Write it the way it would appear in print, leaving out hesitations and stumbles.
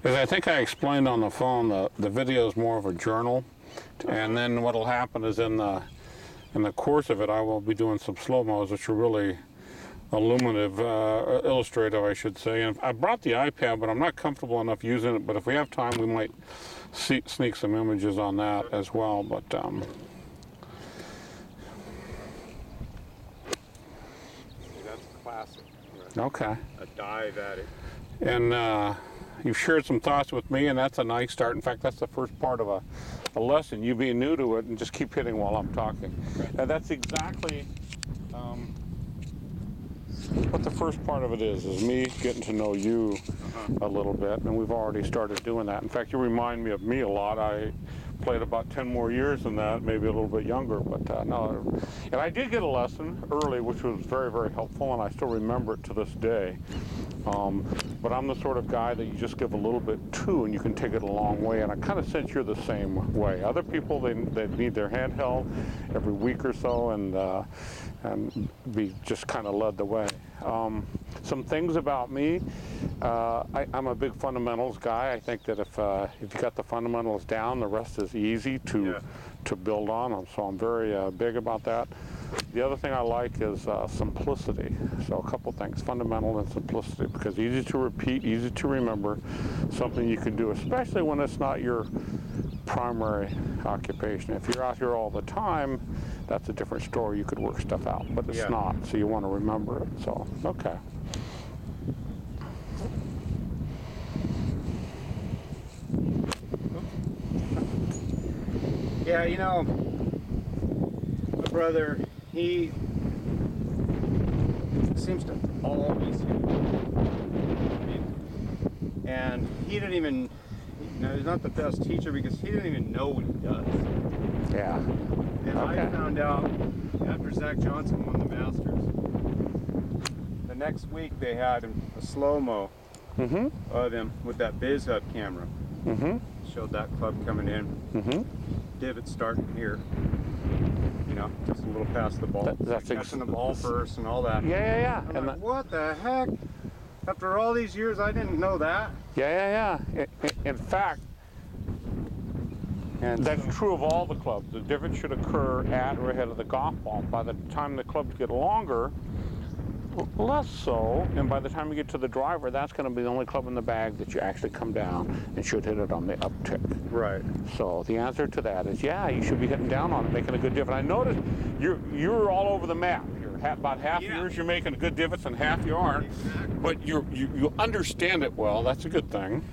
As I think I explained on the phone, the video is more of a journal, and then what'll happen is in the course of it, I will be doing some slow-mos, which are really illuminative, illustrative, I should say. And I brought the iPad, but I'm not comfortable enough using it. But if we have time, we might sneak some images on that as well. But that's classic. Right? Okay. A dive at it. And you've shared some thoughts with me, and that's a nice start. In fact, that's the first part of a lesson, you being new to it, and just keep hitting while I'm talking. And that's exactly what the first part of it is me getting to know you a little bit, and we've already started doing that. In fact, you remind me of me a lot. I played about 10 more years than that, maybe a little bit younger, but no. And I did get a lesson early, which was very, very helpful, and I still remember it to this day. But I'm the sort of guy that you just give a little bit to, and you can take it a long way, and I kind of sense you're the same way. Other people, they need their handheld every week or so, and be just kind of led the way. Some things about me, I'm a big fundamentals guy. I think that if you got the fundamentals down, the rest is easy to build on. So I'm very big about that. The other thing I like is simplicity. So a couple things, fundamental and simplicity, because easy to repeat, easy to remember, something you can do, especially when it's not your primary occupation. If you're out here all the time, that's a different story. You could work stuff out, but it's not, so you want to remember it. So, okay. Yeah, you know, my brother, he seems to always hit. And he didn't even, he's not the best teacher because he didn't even know what he does. Yeah. And I found out after Zach Johnson won the Masters, the next week they had a slow-mo of him with that BizHub camera. Showed that club coming in. Divot starting here. You know, just a little past the ball. That's catching the ball first and all that. Yeah. I'm like, what the heck? After all these years, I didn't know that. Yeah. In fact, that's true of all the clubs. The divot should occur at or ahead of the golf ball. By the time the clubs get longer, less so, and by the time you get to the driver, that's going to be the only club in the bag that you actually come down and should hit it on the uptick. Right. So the answer to that is, yeah, you should be hitting down on it, making a good divot. I noticed you're all over the map. About half yours you're making good divots and half you aren't. Exactly. But you understand it well. That's a good thing.